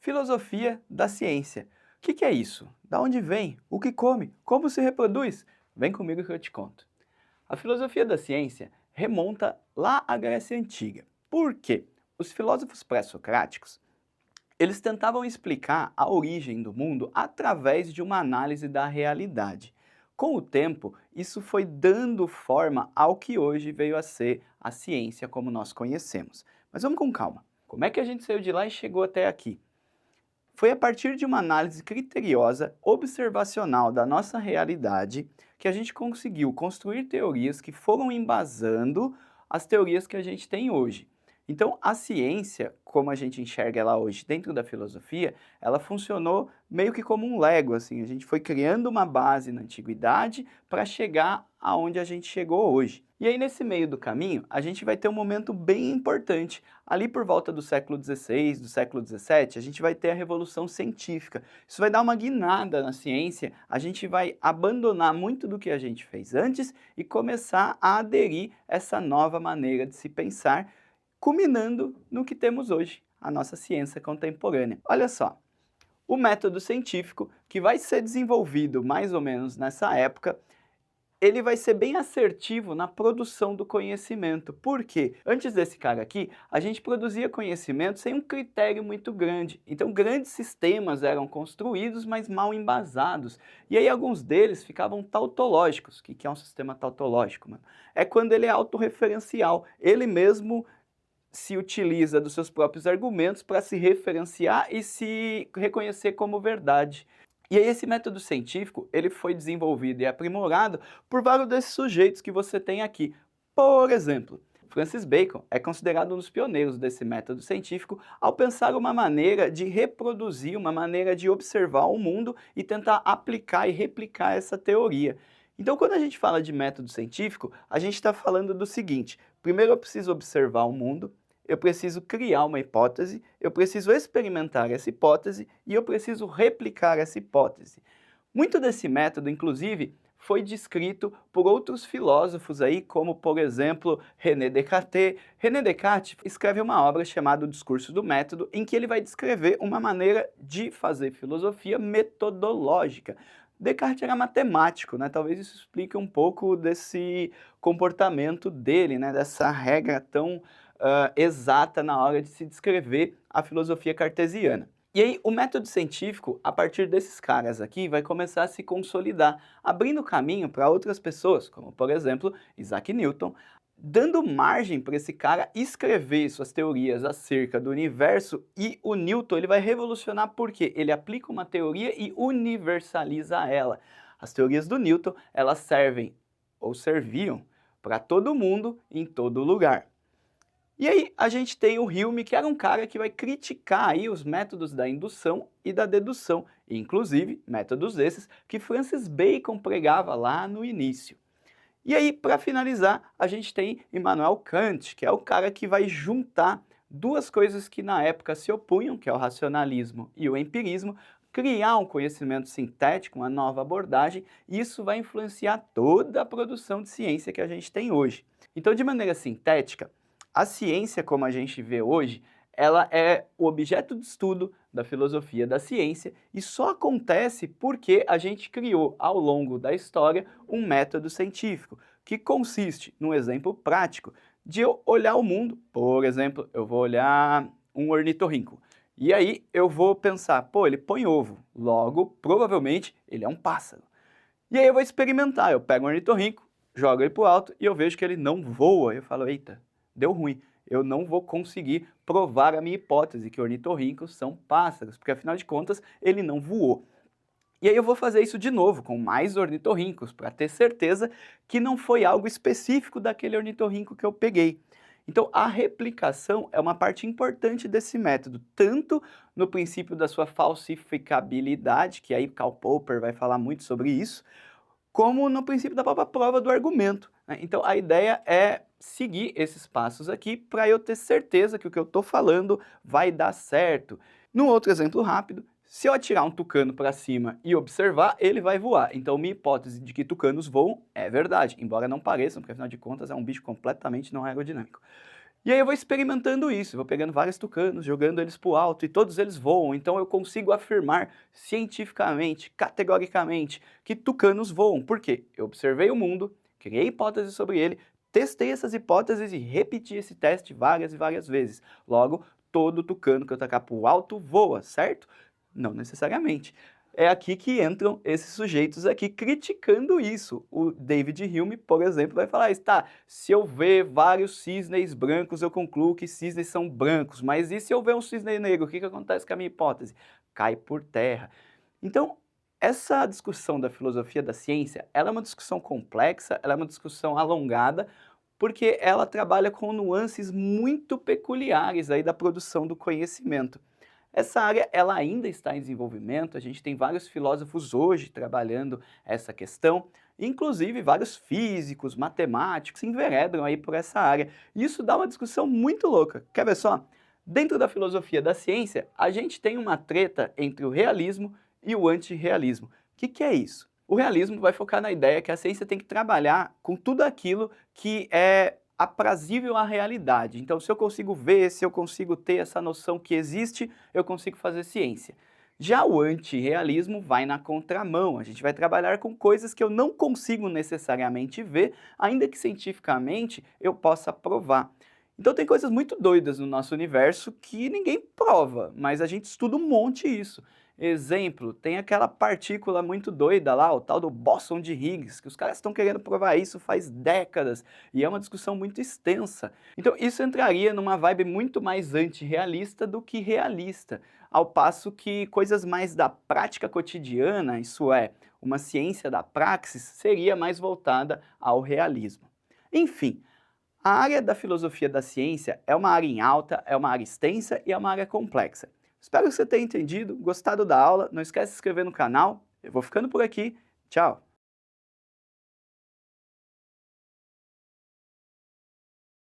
Filosofia da ciência. O que é isso? Da onde vem? O que come? Como se reproduz? Vem comigo que eu te conto. A filosofia da ciência remonta lá à Grécia Antiga. Por quê? Os filósofos pré-socráticos, eles tentavam explicar a origem do mundo através de uma análise da realidade. Com o tempo, isso foi dando forma ao que hoje veio a ser a ciência como nós conhecemos. Mas vamos com calma. Como é que a gente saiu de lá e chegou até aqui? Foi a partir de uma análise criteriosa, observacional da nossa realidade, que a gente conseguiu construir teorias que foram embasando as teorias que a gente tem hoje. Então, a ciência, como a gente enxerga ela hoje dentro da filosofia, ela funcionou meio que como um Lego, assim, a gente foi criando uma base na antiguidade para chegar aonde a gente chegou hoje. E aí, nesse meio do caminho, a gente vai ter um momento bem importante. Ali por volta do século XVI, do século XVII, a gente vai ter a Revolução Científica. Isso vai dar uma guinada na ciência, a gente vai abandonar muito do que a gente fez antes e começar a aderir essa nova maneira de se pensar, culminando no que temos hoje, a nossa ciência contemporânea. Olha só, o método científico, que vai ser desenvolvido mais ou menos nessa época, ele vai ser bem assertivo na produção do conhecimento. Por quê? Antes desse cara aqui, a gente produzia conhecimento sem um critério muito grande. Então, grandes sistemas eram construídos, mas mal embasados. E aí, alguns deles ficavam tautológicos. O que é um sistema tautológico, mano? É quando ele é autorreferencial. Ele mesmo se utiliza dos seus próprios argumentos para se referenciar e se reconhecer como verdade. E aí esse método científico, ele foi desenvolvido e aprimorado por vários desses sujeitos que você tem aqui. Por exemplo, Francis Bacon é considerado um dos pioneiros desse método científico ao pensar uma maneira de reproduzir, uma maneira de observar o mundo e tentar aplicar e replicar essa teoria. Então, quando a gente fala de método científico, a gente está falando do seguinte: primeiro eu preciso observar o mundo, eu preciso criar uma hipótese, eu preciso experimentar essa hipótese e eu preciso replicar essa hipótese. Muito desse método, inclusive, foi descrito por outros filósofos aí, como por exemplo René Descartes. René Descartes escreve uma obra chamada O Discurso do Método, em que ele vai descrever uma maneira de fazer filosofia metodológica. Descartes era matemático, né? Talvez isso explique um pouco desse comportamento dele, né? Dessa regra tão exata na hora de se descrever a filosofia cartesiana. E aí, o método científico, a partir desses caras aqui, vai começar a se consolidar, abrindo caminho para outras pessoas, como por exemplo, Isaac Newton, dando margem para esse cara escrever suas teorias acerca do universo. E o Newton ele vai revolucionar porque ele aplica uma teoria e universaliza ela. As teorias do Newton, elas servem ou serviam para todo mundo em todo lugar. E aí a gente tem o Hume, que era um cara que vai criticar aí os métodos da indução e da dedução, inclusive métodos esses que Francis Bacon pregava lá no início. E aí, para finalizar, a gente tem Immanuel Kant, que é o cara que vai juntar duas coisas que na época se opunham, que é o racionalismo e o empirismo, criar um conhecimento sintético, uma nova abordagem, e isso vai influenciar toda a produção de ciência que a gente tem hoje. Então, de maneira sintética, a ciência como a gente vê hoje, ela é o objeto de estudo da filosofia da ciência e só acontece porque a gente criou ao longo da história um método científico que consiste, num exemplo prático, de eu olhar o mundo. Por exemplo, eu vou olhar um ornitorrinco e aí eu vou pensar, pô, ele põe ovo, logo, provavelmente, ele é um pássaro. E aí eu vou experimentar, eu pego um ornitorrinco, jogo ele pro alto e eu vejo que ele não voa. Eu falo, eita, deu ruim. Eu não vou conseguir provar a minha hipótese que ornitorrincos são pássaros, porque afinal de contas ele não voou. E aí eu vou fazer isso de novo com mais ornitorrincos para ter certeza que não foi algo específico daquele ornitorrinco que eu peguei. Então a replicação é uma parte importante desse método, tanto no princípio da sua falsificabilidade, que aí Karl Popper vai falar muito sobre isso, como no princípio da própria prova do argumento, né? Então a ideia é seguir esses passos aqui para eu ter certeza que o que eu estou falando vai dar certo. Num outro exemplo rápido, se eu atirar um tucano para cima e observar, ele vai voar. Então minha hipótese de que tucanos voam é verdade, embora não pareçam, porque afinal de contas é um bicho completamente não aerodinâmico. E aí eu vou experimentando isso, vou pegando vários tucanos, jogando eles para o alto e todos eles voam, então eu consigo afirmar cientificamente, categoricamente, que tucanos voam. Por quê? Eu observei o mundo, criei hipóteses sobre ele, testei essas hipóteses e repeti esse teste várias e várias vezes. Logo, todo tucano que eu tacar para o alto voa, certo? Não necessariamente. É aqui que entram esses sujeitos aqui criticando isso. O David Hume, por exemplo, vai falar isso, tá, se eu ver vários cisnes brancos, eu concluo que cisnes são brancos, mas e se eu ver um cisne negro, o que acontece com a minha hipótese? Cai por terra. Então, essa discussão da filosofia da ciência, ela é uma discussão complexa, ela é uma discussão alongada, porque ela trabalha com nuances muito peculiares aí da produção do conhecimento. Essa área ela ainda está em desenvolvimento, a gente tem vários filósofos hoje trabalhando essa questão, inclusive vários físicos, matemáticos enveredam aí por essa área. Isso dá uma discussão muito louca. Quer ver só? Dentro da filosofia da ciência, a gente tem uma treta entre o realismo e o antirrealismo. O que é isso? O realismo vai focar na ideia que a ciência tem que trabalhar com tudo aquilo que é aprazível à realidade. Então, se eu consigo ver, se eu consigo ter essa noção que existe, eu consigo fazer ciência. Já o antirrealismo vai na contramão, a gente vai trabalhar com coisas que eu não consigo necessariamente ver, ainda que cientificamente eu possa provar. Então tem coisas muito doidas no nosso universo que ninguém prova, mas a gente estuda um monte isso. Exemplo, tem aquela partícula muito doida lá, o tal do bóson de Higgs, que os caras estão querendo provar isso faz décadas, e é uma discussão muito extensa. Então isso entraria numa vibe muito mais antirrealista do que realista, ao passo que coisas mais da prática cotidiana, isso é, uma ciência da praxis, seria mais voltada ao realismo. Enfim, a área da filosofia da ciência é uma área em alta, é uma área extensa e é uma área complexa. Espero que você tenha entendido, gostado da aula. Não esquece de se inscrever no canal. Eu vou ficando por aqui. Tchau!